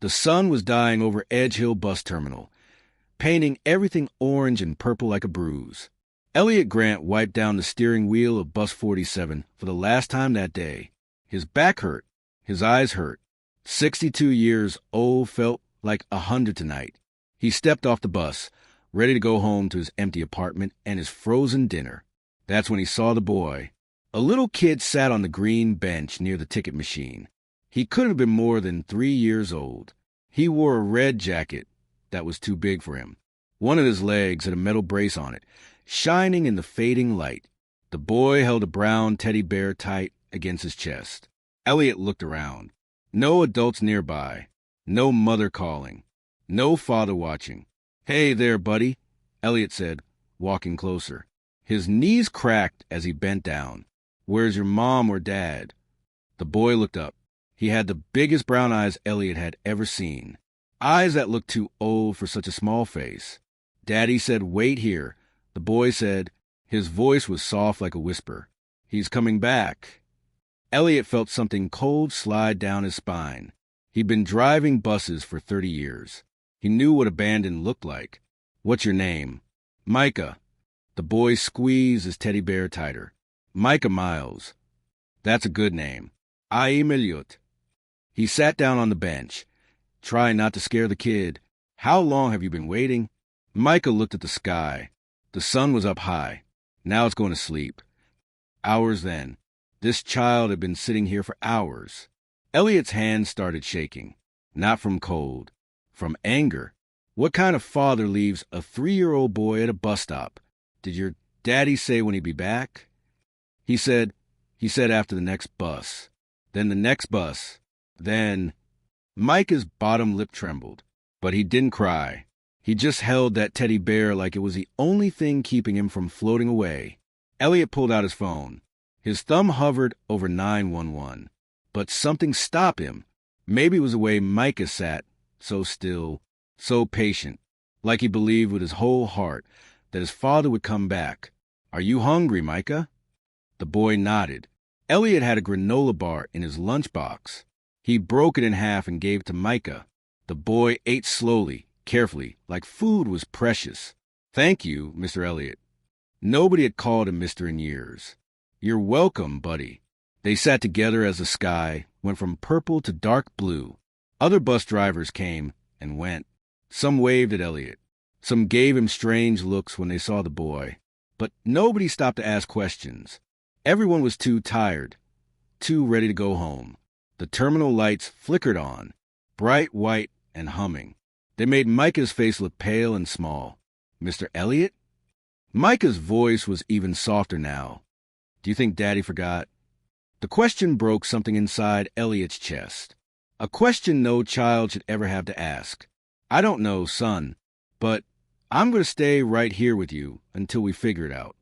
The sun was dying over Edge Hill Bus Terminal, painting everything orange and purple like a bruise. Elliot Grant wiped down the steering wheel of Bus 47 for the last time that day. His back hurt. His eyes hurt. 62 years old felt like 100 tonight. He stepped off the bus, ready to go home to his empty apartment and his frozen dinner. That's when he saw the boy. A little kid sat on the green bench near the ticket machine. He couldn't have been more than 3 years old. He wore a red jacket that was too big for him. One of his legs had a metal brace on it, shining in the fading light. The boy held a brown teddy bear tight against his chest. Elliot looked around. No adults nearby. No mother calling. No father watching. "Hey there, buddy," Elliot said, walking closer. His knees cracked as he bent down. "Where's your mom or dad?" The boy looked up. He had the biggest brown eyes Elliot had ever seen. Eyes that looked too old for such a small face. "Daddy said wait here," the boy said. His voice was soft like a whisper. "He's coming back." Elliot felt something cold slide down his spine. He'd been driving buses for 30 years. He knew what abandon looked like. "What's your name?" "Micah." The boy squeezed his teddy bear tighter. "Micah Miles." "That's a good name." "I'm Elliot." He sat down on the bench, trying not to scare the kid. "How long have you been waiting?" Micah looked at the sky. The sun was up high. Now it's going to sleep. Hours then. This child had been sitting here for hours. Elliot's hands started shaking. Not from cold. From anger. What kind of father leaves a 3-year-old boy at a bus stop? "Did your daddy say when he'd be back?" He said after the next bus. Then the next bus. Then... Micah's bottom lip trembled, but he didn't cry. He just held that teddy bear like it was the only thing keeping him from floating away. Elliot pulled out his phone. His thumb hovered over 911. But something stopped him. Maybe it was the way Micah sat, so still, so patient, like he believed with his whole heart that his father would come back. "Are you hungry, Micah?" The boy nodded. Elliot had a granola bar in his lunchbox. He broke it in half and gave it to Micah. The boy ate slowly, carefully, like food was precious. "Thank you, Mr. Elliot." Nobody had called him Mr. in years. "You're welcome, buddy." They sat together as the sky went from purple to dark blue. Other bus drivers came and went. Some waved at Elliot. Some gave him strange looks when they saw the boy. But nobody stopped to ask questions. Everyone was too tired, too ready to go home. The terminal lights flickered on, bright white and humming. They made Micah's face look pale and small. "Mr. Elliot?" Micah's voice was even softer now. "Do you think Daddy forgot?" The question broke something inside Elliot's chest. A question no child should ever have to ask. "I don't know, son, but I'm going to stay right here with you until we figure it out."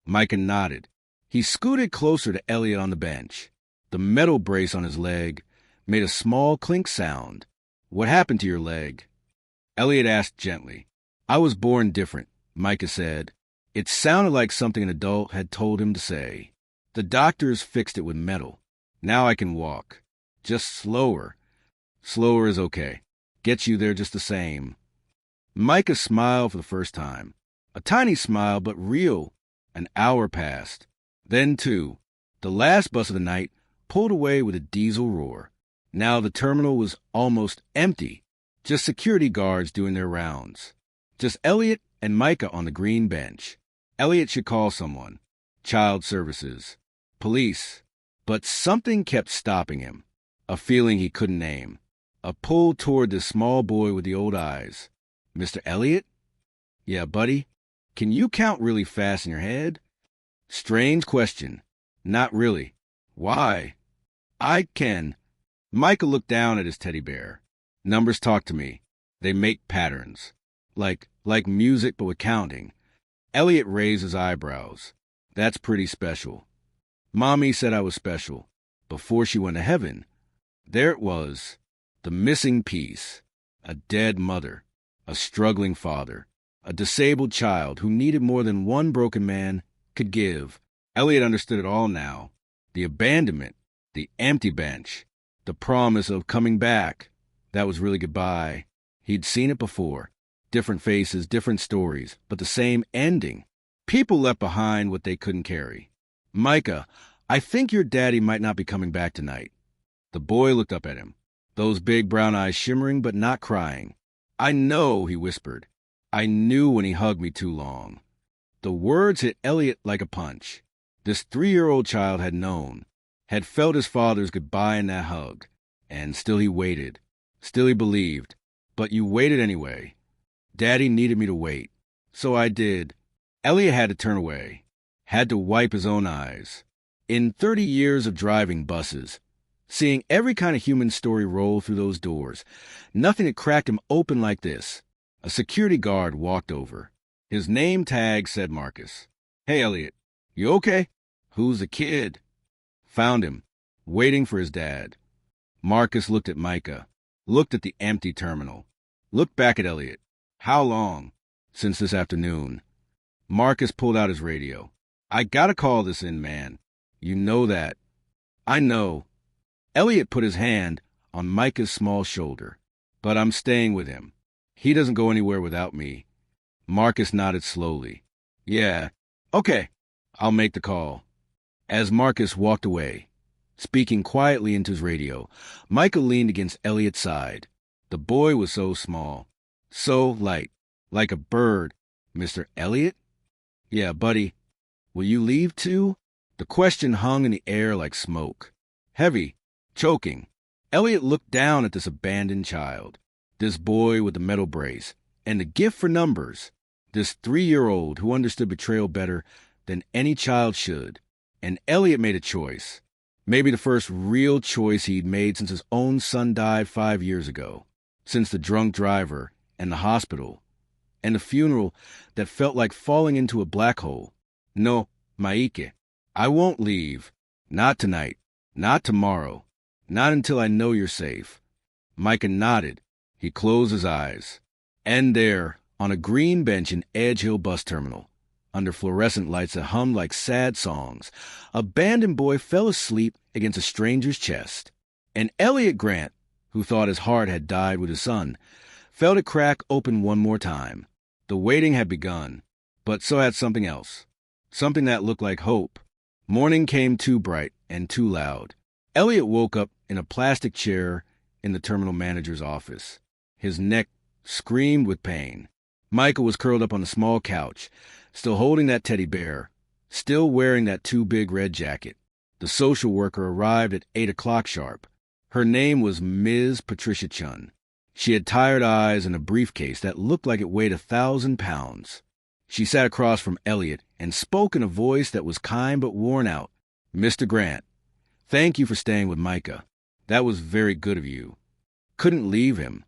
Micah nodded. He scooted closer to Elliot on the bench. The metal brace on his leg made a small clink sound. "What happened to your leg?" Elliot asked gently. "I was born different," Micah said. It sounded like something an adult had told him to say. "The doctors fixed it with metal. Now I can walk. Just slower. Slower is okay. Gets you there just the same." Micah smiled for the first time. A tiny smile, but real. An hour passed. Then two. The last bus of the night pulled away with a diesel roar. Now the terminal was almost empty. Just security guards doing their rounds. Just Elliot and Micah on the green bench. Elliot should call someone. Child services. Police. But something kept stopping him. A feeling he couldn't name. A pull toward the small boy with the old eyes. "Mr. Elliot?" "Yeah, buddy. Can you count really fast in your head?" Strange question. "Not really." "Why?" "I can." Micah looked down at his teddy bear. "Numbers talk to me. They make patterns. Like music, but with counting." Elliot raised his eyebrows. "That's pretty special. Mommy said I was special. Before she went to heaven." There it was. The missing piece. A dead mother. A struggling father. A disabled child who needed more than one broken man could give. Elliot understood it all now. The abandonment. The empty bench. The promise of coming back. That was really goodbye. He'd seen it before. Different faces, different stories, but the same ending. People left behind what they couldn't carry. Micah, I think your daddy might not be coming back tonight. The boy looked up at him, those big brown eyes shimmering but not crying. I know, he whispered. I knew when he hugged me too long. The words hit Elliot like a punch. This 3-year-old child had known, had felt his father's goodbye in that hug. And still he waited. Still he believed. But you waited anyway. Daddy needed me to wait. So I did. Elliot had to turn away. Had to wipe his own eyes. In 30 years of driving buses, seeing every kind of human story roll through those doors, nothing had cracked him open like this. A security guard walked over. His name tag said Marcus. Hey, Elliot, you okay? Who's the kid? Found him, waiting for his dad. Marcus looked at Micah, looked at the empty terminal, looked back at Elliot. How long? Since this afternoon. Marcus pulled out his radio. I gotta call this in, man. You know that. I know. Elliot put his hand on Micah's small shoulder. But I'm staying with him. He doesn't go anywhere without me. Marcus nodded slowly. Yeah, okay. I'll make the call. As Marcus walked away, speaking quietly into his radio, Micah leaned against Elliot's side. The boy was so small, so light, like a bird. Mr. Elliot? Yeah, buddy. Will you leave too? The question hung in the air like smoke. Heavy, choking. Elliot looked down at this abandoned child, this boy with the metal brace, and the gift for numbers, this 3-year-old who understood betrayal better than any child should. And Elliot made a choice. Maybe the first real choice he'd made since his own son died 5 years ago. Since the drunk driver, and the hospital, and the funeral that felt like falling into a black hole. No, Maike, I won't leave. Not tonight. Not tomorrow. Not until I know you're safe. Micah nodded. He closed his eyes. And there, on a green bench in Edge Hill bus terminal, under fluorescent lights that hummed like sad songs, a abandoned boy fell asleep against a stranger's chest. And Elliot Grant, who thought his heart had died with his son, felt it crack open one more time. The waiting had begun, but so had something else. Something that looked like hope. Morning came too bright and too loud. Elliot woke up in a plastic chair in the terminal manager's office. His neck screamed with pain. Micah was curled up on a small couch, still holding that teddy bear, still wearing that too big red jacket. The social worker arrived at 8 o'clock sharp. Her name was Ms. Patricia Chun. She had tired eyes and a briefcase that looked like it weighed 1,000 pounds. She sat across from Elliot and spoke in a voice that was kind but worn out. Mr. Grant, thank you for staying with Micah. That was very good of you. Couldn't leave him.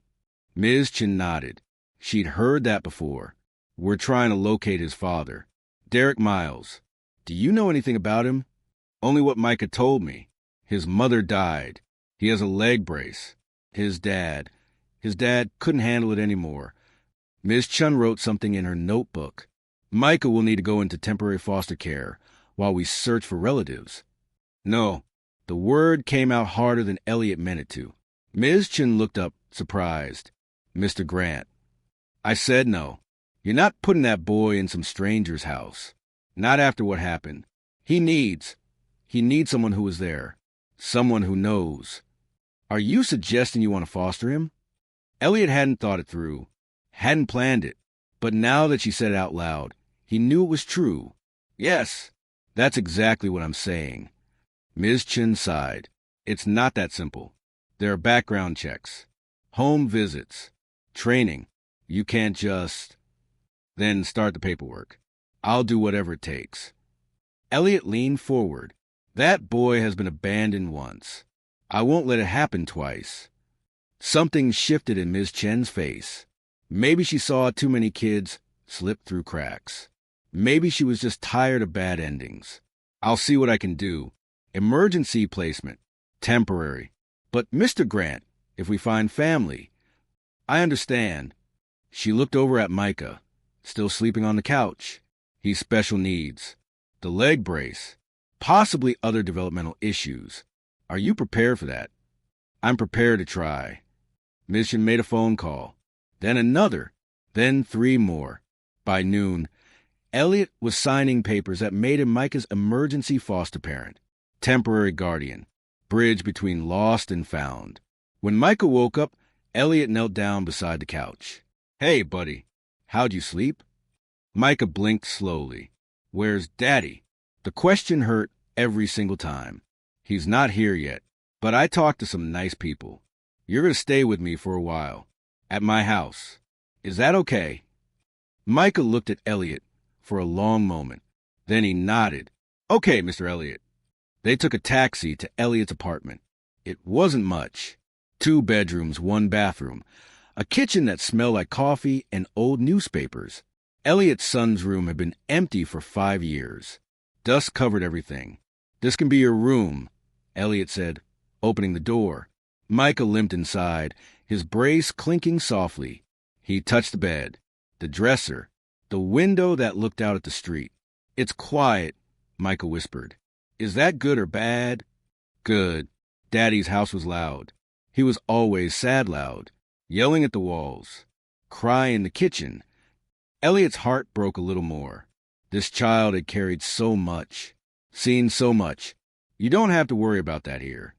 Ms. Chin nodded. She'd heard that before. We're trying to locate his father, Derek Miles. Do you know anything about him? Only what Micah told me. His mother died. He has a leg brace. His dad couldn't handle it anymore. Ms. Chun wrote something in her notebook. Micah will need to go into temporary foster care while we search for relatives. No, the word came out harder than Elliot meant it to. Ms. Chun looked up, surprised. Mr. Grant. I said no. You're not putting that boy in some stranger's house. Not after what happened. He needs someone who was there. Someone who knows. Are you suggesting you want to foster him? Elliot hadn't thought it through, hadn't planned it, but now that she said it out loud, he knew it was true. Yes, that's exactly what I'm saying. Ms. Chin sighed. It's not that simple. There are background checks, home visits, training. You can't just... Then start the paperwork. I'll do whatever it takes. Elliot leaned forward. That boy has been abandoned once. I won't let it happen twice. Something shifted in Ms. Chen's face. Maybe she saw too many kids slip through cracks. Maybe she was just tired of bad endings. I'll see what I can do. Emergency placement. Temporary. But Mr. Grant, if we find family... I understand. She looked over at Micah, still sleeping on the couch. He's special needs. The leg brace. Possibly other developmental issues. Are you prepared for that? I'm prepared to try. Mission made a phone call. Then another. Then 3 more. By noon, Elliot was signing papers that made him Micah's emergency foster parent, temporary guardian, bridge between lost and found. When Micah woke up, Elliot knelt down beside the couch. "Hey, buddy, how'd you sleep?" Micah blinked slowly. "Where's Daddy?" The question hurt every single time. "He's not here yet, but I talked to some nice people. You're going to stay with me for a while, at my house. Is that okay?" Micah looked at Elliot for a long moment. Then he nodded. "Okay, Mr. Elliot." They took a taxi to Elliot's apartment. It wasn't much. 2 bedrooms, 1 bathroom, a kitchen that smelled like coffee and old newspapers. Elliot's son's room had been empty for 5 years. Dust covered everything. "This can be your room," Elliot said, opening the door. Micah limped inside, his brace clinking softly. He touched the bed, the dresser, the window that looked out at the street. "It's quiet," Micah whispered. "Is that good or bad?" "Good." Daddy's house was loud. He was always sad loud, yelling at the walls, crying in the kitchen. Elliot's heart broke a little more. This child had carried so much, seen so much. "You don't have to worry about that here."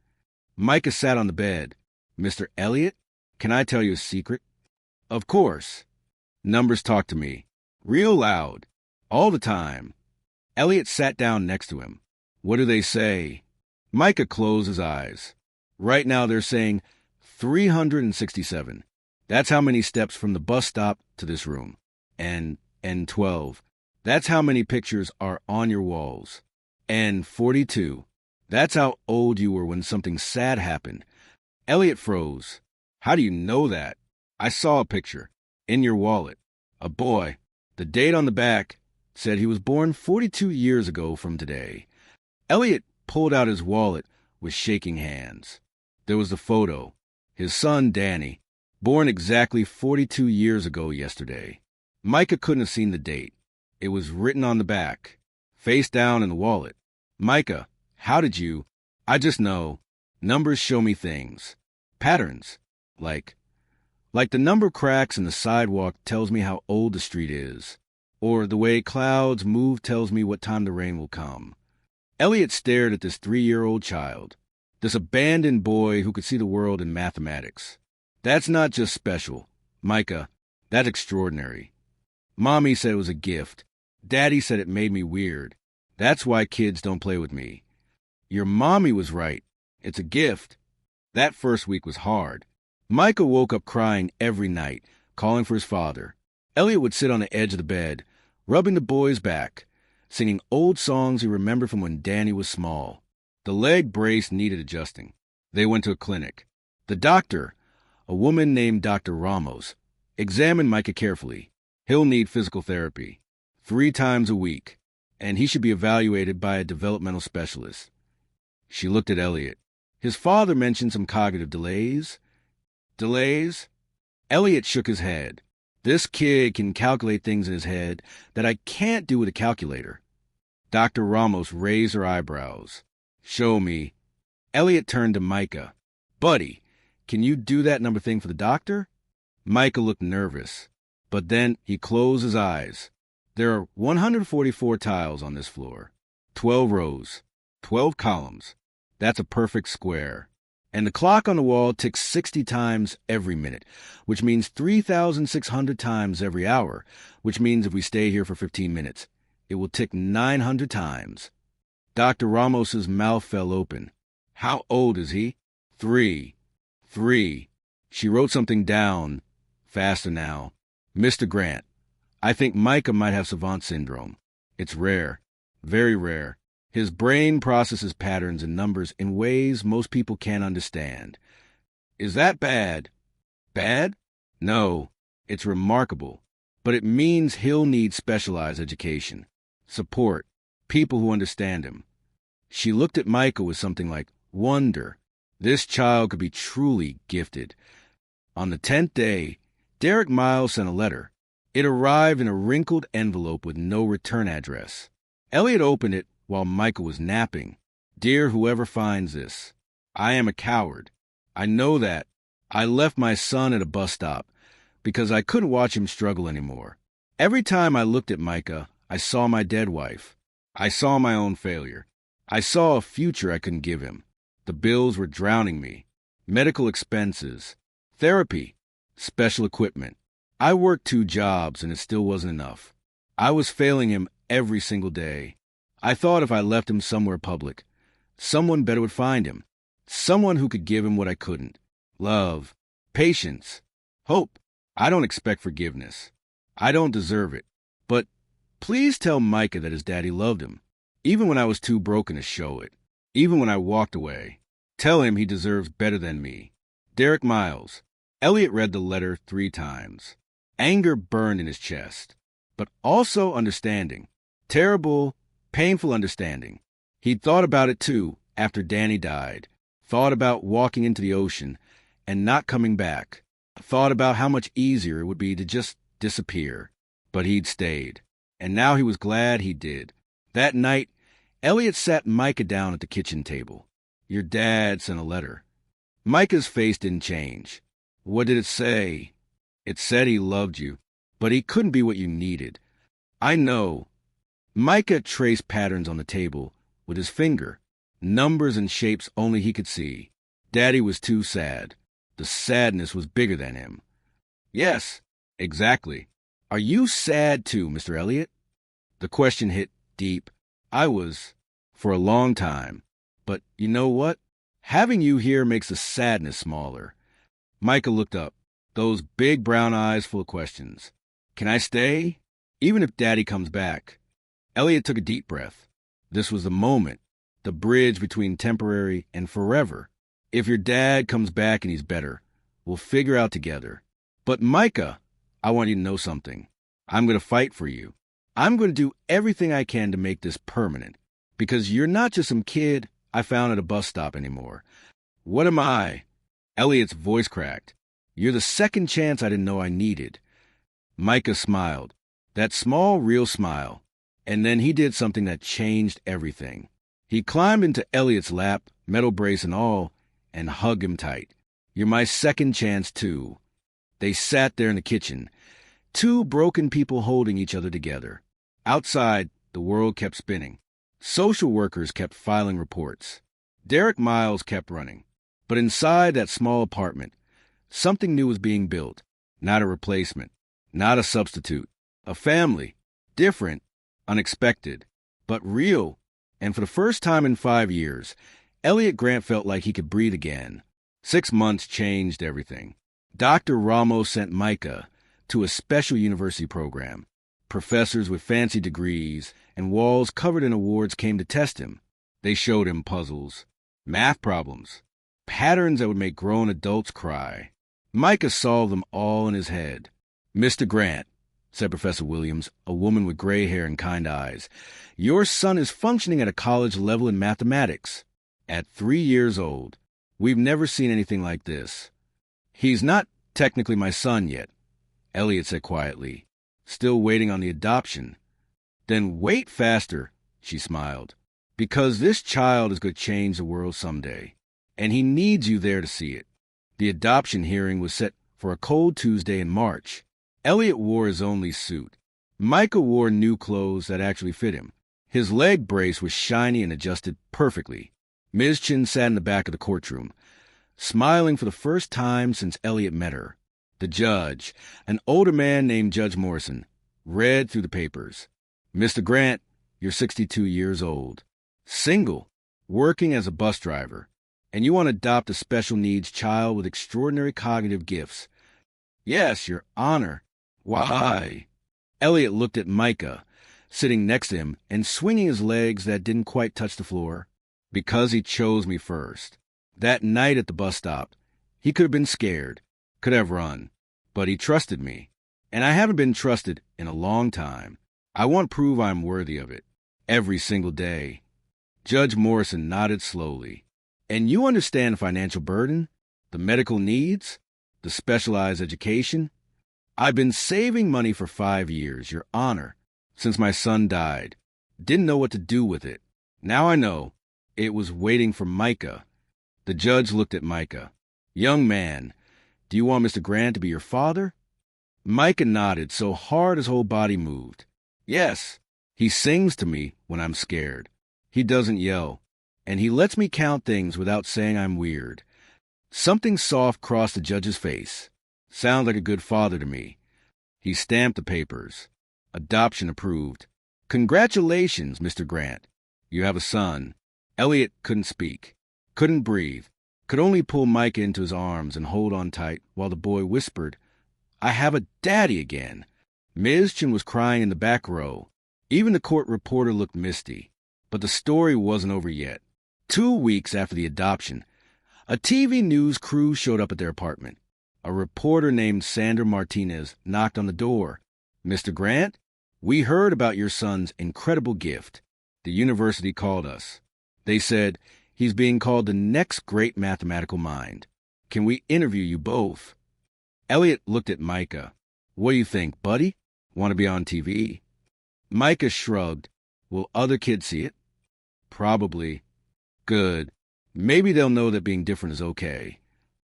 Micah sat on the bed. "Mr. Elliot, can I tell you a secret?" "Of course." "Numbers talk to me. Real loud. All the time." Elliot sat down next to him. "What do they say?" Micah closed his eyes. "Right now they're saying 367. That's how many steps from the bus stop to this room. And 12. That's how many pictures are on your walls. And 42. That's how old you were when something sad happened." Elliot froze. "How do you know that?" "I saw a picture. In your wallet. A boy. The date on the back said he was born 42 years ago from today." Elliot pulled out his wallet with shaking hands. There was the photo. His son, Danny, born exactly 42 years ago yesterday. Micah couldn't have seen the date. It was written on the back, face down in the wallet. "Micah, how did you—" "I just know. Numbers show me things. Patterns. Like the number cracks in the sidewalk tells me how old the street is. Or the way clouds move tells me what time the rain will come." Elliot stared at this 3-year-old child, this abandoned boy who could see the world in mathematics. "That's not just special, Micah. That's extraordinary. Mommy said it was a gift. Daddy said it made me weird. That's why kids don't play with me. Your mommy was right. It's a gift." That first week was hard. Micah woke up crying every night, calling for his father. Elliot would sit on the edge of the bed, rubbing the boy's back, singing old songs he remembered from when Danny was small. The leg brace needed adjusting. They went to a clinic. The doctor, a woman named Dr. Ramos, examined Micah carefully. "He'll need physical therapy 3 times a week, and he should be evaluated by a developmental specialist." She looked at Elliot. His father mentioned some cognitive delays. "Delays?" Elliot shook his head. "This kid can calculate things in his head that I can't do with a calculator." Dr. Ramos raised her eyebrows. "Show me." Elliot turned to Micah. "Buddy, can you do that number thing for the doctor?" Micah looked nervous, but then he closed his eyes. "There are 144 tiles on this floor, 12 rows, 12 columns. That's a perfect square. And the clock on the wall ticks 60 times every minute, which means 3,600 times every hour, which means if we stay here for 15 minutes, it will tick 900 times." Dr. Ramos's mouth fell open. "How old is he?" 3. She wrote something down. Faster now. "Mr. Grant, I think Micah might have savant syndrome. It's rare, very rare. His brain processes patterns and numbers in ways most people can't understand." "Is that bad?" "Bad? No, it's remarkable. But it means he'll need specialized education, support, people who understand him." She looked at Micah with something like wonder. This child could be truly gifted. On the 10th day, Derek Miles sent a letter. It arrived in a wrinkled envelope with no return address. Elliot opened it while Micah was napping. "Dear whoever finds this, I am a coward. I know that, I left my son at a bus stop because I couldn't watch him struggle anymore. Every time I looked at Micah, I saw my dead wife. I saw my own failure. I saw a future I couldn't give him. The bills were drowning me. Medical expenses, therapy, special equipment. I worked 2 jobs and it still wasn't enough. I was failing him every single day. I thought if I left him somewhere public, someone better would find him. Someone who could give him what I couldn't. Love, patience, hope. I don't expect forgiveness. I don't deserve it. But please tell Micah that his daddy loved him, even when I was too broken to show it, even when I walked away. Tell him he deserves better than me. Derek Miles. Elliot read the letter 3 times. Anger burned in his chest, but also understanding. Terrible, painful understanding. He'd thought about it too after Danny died. Thought about walking into the ocean and not coming back. Thought about how much easier it would be to just disappear. But he'd stayed, and now he was glad he did. That night, Elliot sat Micah down at the kitchen table. Your dad sent a letter. Micah's face didn't change. What did it say? It said he loved you, but he couldn't be what you needed. I know. Micah traced patterns on the table with his finger, numbers and shapes only he could see. Daddy was too sad. The sadness was bigger than him. Yes, exactly. Are you sad too, Mr. Elliot? The question hit deep. I was, for a long time. But you know what? Having you here makes the sadness smaller. Micah looked up, those big brown eyes full of questions. Can I stay? Even if Daddy comes back. Elliot took a deep breath. This was the moment, the bridge between temporary and forever. If your dad comes back and he's better, we'll figure out together. But Micah, I want you to know something. I'm going to fight for you. I'm going to do everything I can to make this permanent. Because you're not just some kid I found at a bus stop anymore. What am I? Elliot's voice cracked. You're the second chance I didn't know I needed. Micah smiled. That small, real smile. And then he did something that changed everything. He climbed into Elliot's lap, metal brace and all, and hugged him tight. You're my second chance, too. They sat there in the kitchen, 2 broken people holding each other together. Outside, the world kept spinning. Social workers kept filing reports. Derek Miles kept running. But inside that small apartment, something new was being built. Not a replacement, not a substitute. A family, different, unexpected, but real. And for the first time in 5 years, Elliot Grant felt like he could breathe again. 6 months changed everything. Dr. Ramos sent Micah to a special university program. Professors with fancy degrees and walls covered in awards came to test him. They showed him puzzles, math problems, patterns that would make grown adults cry. Micah solved them all in his head. Mr. Grant, said Professor Williams, a woman with gray hair and kind eyes, your son is functioning at a college level in mathematics. At 3 years old. We've never seen anything like this. He's not technically my son yet, Elliot said quietly, still waiting on the adoption. Then wait faster, she smiled, because this child is going to change the world someday, and he needs you there to see it. The adoption hearing was set for a cold Tuesday in March. Elliot wore his only suit. Micah wore new clothes that actually fit him. His leg brace was shiny and adjusted perfectly. Ms. Chin sat in the back of the courtroom, smiling for the first time since Elliot met her. The judge, an older man named Judge Morrison, read through the papers. Mr. Grant, you're 62 years old, single, working as a bus driver, and you want to adopt a special needs child with extraordinary cognitive gifts. Yes, Your Honor. Why? Elliot looked at Micah, sitting next to him and swinging his legs that didn't quite touch the floor. Because he chose me first. That night at the bus stop, he could have been scared, could have run, but he trusted me, and I haven't been trusted in a long time. I want to prove I'm worthy of it, every single day. Judge Morrison nodded slowly. And you understand the financial burden, the medical needs, the specialized education? I've been saving money for 5 years, Your Honor, since my son died. Didn't know what to do with it. Now I know. It was waiting for Micah. The judge looked at Micah. Young man, Do you want Mr. Grant to be your father? Micah nodded so hard his whole body moved. Yes. He sings to me when I'm scared. He doesn't yell. And he lets me count things without saying I'm weird. Something soft crossed the judge's face. Sounds like a good father to me. He stamped the papers. Adoption approved. Congratulations, Mr. Grant. You have a son. Elliot couldn't speak, couldn't breathe, could only pull Micah into his arms and hold on tight while the boy whispered, I have a daddy again. Ms. Chin was crying in the back row. Even the court reporter looked misty. But the story wasn't over yet. 2 weeks after the adoption, a TV news crew showed up at their apartment. A reporter named Sandra Martinez knocked on the door. Mr. Grant, we heard about your son's incredible gift. The university called us. They said, he's being called the next great mathematical mind. Can we interview you both? Elliot looked at Micah. What do you think, buddy? Want to be on TV? Micah shrugged. Will other kids see it? Probably. Good. Maybe they'll know that being different is okay.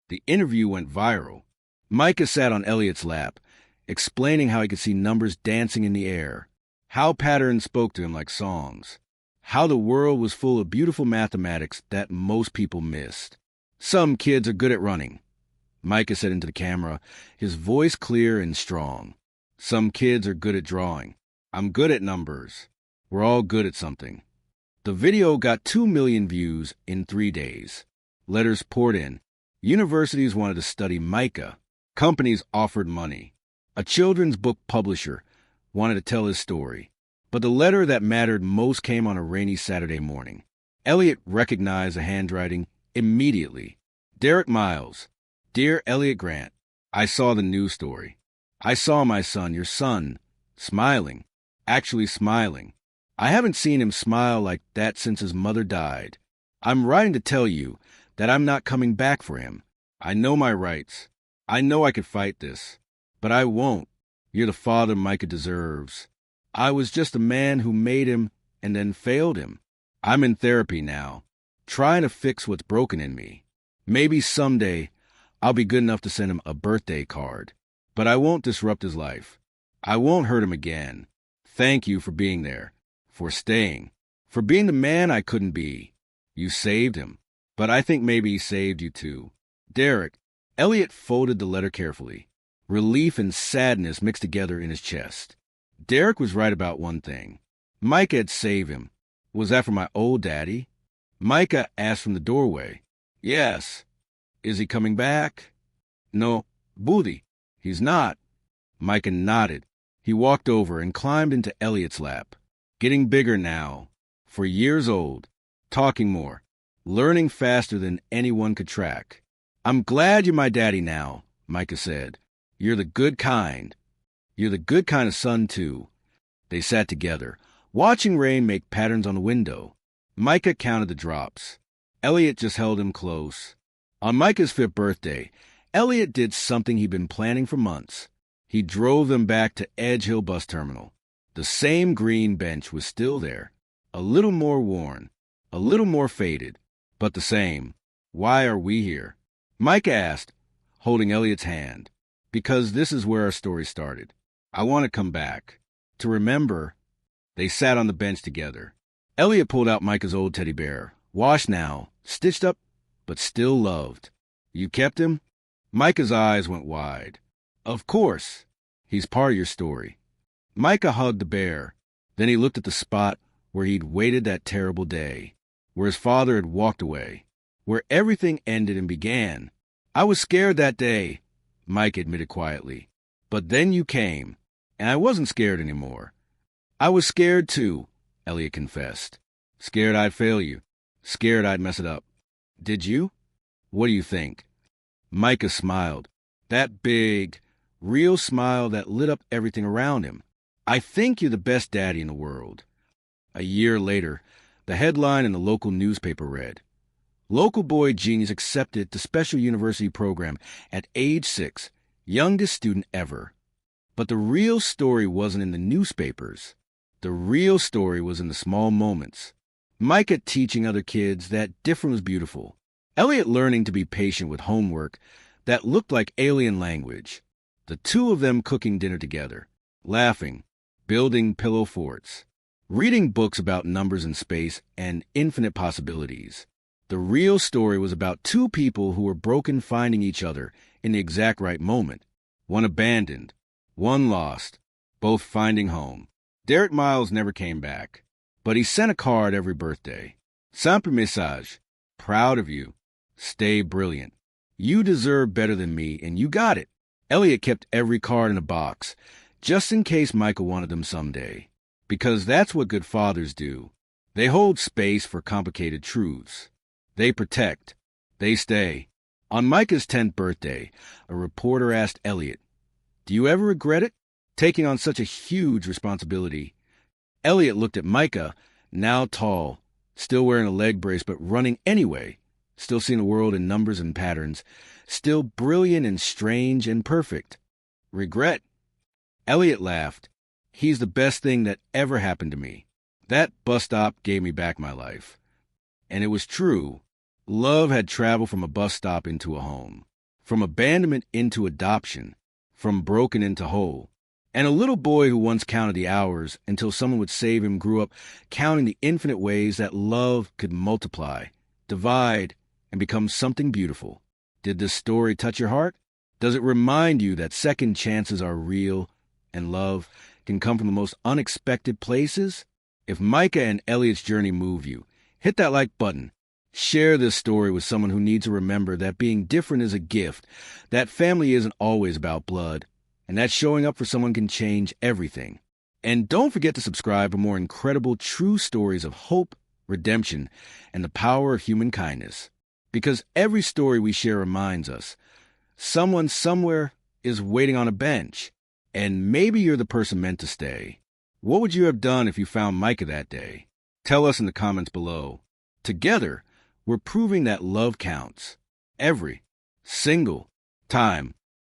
The interview went viral. Micah sat on Elliot's lap, explaining how he could see numbers dancing in the air, how patterns spoke to him like songs, how the world was full of beautiful mathematics that most people missed. Some kids are good at running, Micah said into the camera, his voice clear and strong. Some kids are good at drawing. I'm good at numbers. We're all good at something. The video got 2 million views in 3 days. Letters poured in. Universities wanted to study Micah. Companies offered money. A children's book publisher wanted to tell his story. But the letter that mattered most came on a rainy Saturday morning. Elliot recognized the handwriting immediately. Derek Miles. Dear Elliot Grant, I saw the news story. I saw my son, your son, smiling. Actually smiling. I haven't seen him smile like that since his mother died. I'm writing to tell you that I'm not coming back for him. I know my rights. I know I could fight this. But I won't. You're the father Micah deserves. I was just a man who made him and then failed him. I'm in therapy now, trying to fix what's broken in me. Maybe someday I'll be good enough to send him a birthday card. But I won't disrupt his life. I won't hurt him again. Thank you for being there, for staying, for being the man I couldn't be. You saved him, but I think maybe he saved you too. Derek. Elliot folded the letter carefully. Relief and sadness mixed together in his chest. Derek was right about one thing. Micah had saved him. Was that for my old daddy? Micah asked from the doorway. Yes. Is he coming back? No, Booty. He's not. Micah nodded. He walked over and climbed into Elliot's lap. Getting bigger now. For years old. Talking more. Learning faster than anyone could track. I'm glad you're my daddy now, Micah said. You're the good kind. You're the good kind of son, too. They sat together, watching rain make patterns on the window. Micah counted the drops. Elliot just held him close. On Micah's 5th birthday, Elliot did something he'd been planning for months. He drove them back to Edge Hill Bus Terminal. The same green bench was still there, a little more worn, a little more faded, but the same. Why are we here? Micah asked, holding Elliot's hand. Because this is where our story started. I want to come back. To remember. They sat on the bench together. Elliot pulled out Micah's old teddy bear. Washed now, stitched up, but still loved. You kept him? Micah's eyes went wide. Of course. He's part of your story. Micah hugged the bear. Then he looked at the spot where he'd waited that terrible day, where his father had walked away, where everything ended and began. I was scared that day, Micah admitted quietly. But then you came, and I wasn't scared anymore. I was scared too, Elliot confessed. Scared I'd fail you. Scared I'd mess it up. Did you? What do you think? Micah smiled. That big, real smile that lit up everything around him. I think you're the best daddy in the world. A year later, the headline in the local newspaper read, Local boy genius accepted to special university program at age 6, youngest student ever. But the real story wasn't in the newspapers. The real story was in the small moments. Micah teaching other kids that different was beautiful. Elliot learning to be patient with homework, that looked like alien language. The two of them cooking dinner together, laughing, building pillow forts, reading books about numbers and space and infinite possibilities. The real story was about two people who were broken finding each other in the exact right moment. One abandoned, one lost, both finding home. Derek Miles never came back, but he sent a card every birthday. Simple message. Proud of you. Stay brilliant. You deserve better than me, and you got it. Elliot kept every card in a box, just in case Micah wanted them someday. Because that's what good fathers do. They hold space for complicated truths. They protect. They stay. On Micah's 10th birthday, a reporter asked Elliot, "Do you ever regret it? Taking on such a huge responsibility?" Elliot looked at Micah, now tall, still wearing a leg brace but running anyway, still seeing the world in numbers and patterns, still brilliant and strange and perfect. Regret? Elliot laughed. He's the best thing that ever happened to me. That bus stop gave me back my life. And it was true. Love had traveled from a bus stop into a home, from abandonment into adoption, from broken into whole. And a little boy who once counted the hours until someone would save him grew up counting the infinite ways that love could multiply, divide, and become something beautiful. Did this story touch your heart? Does it remind you that second chances are real and love can come from the most unexpected places? If Micah and Elliot's journey move you, hit that like button. Share this story with someone who needs to remember that being different is a gift, that family isn't always about blood, and that showing up for someone can change everything. And don't forget to subscribe for more incredible true stories of hope, redemption, and the power of human kindness. Because every story we share reminds us, someone somewhere is waiting on a bench, and maybe you're the person meant to stay. What would you have done if you found Micah that day? Tell us in the comments below. Together, we're proving that love counts. Every single time.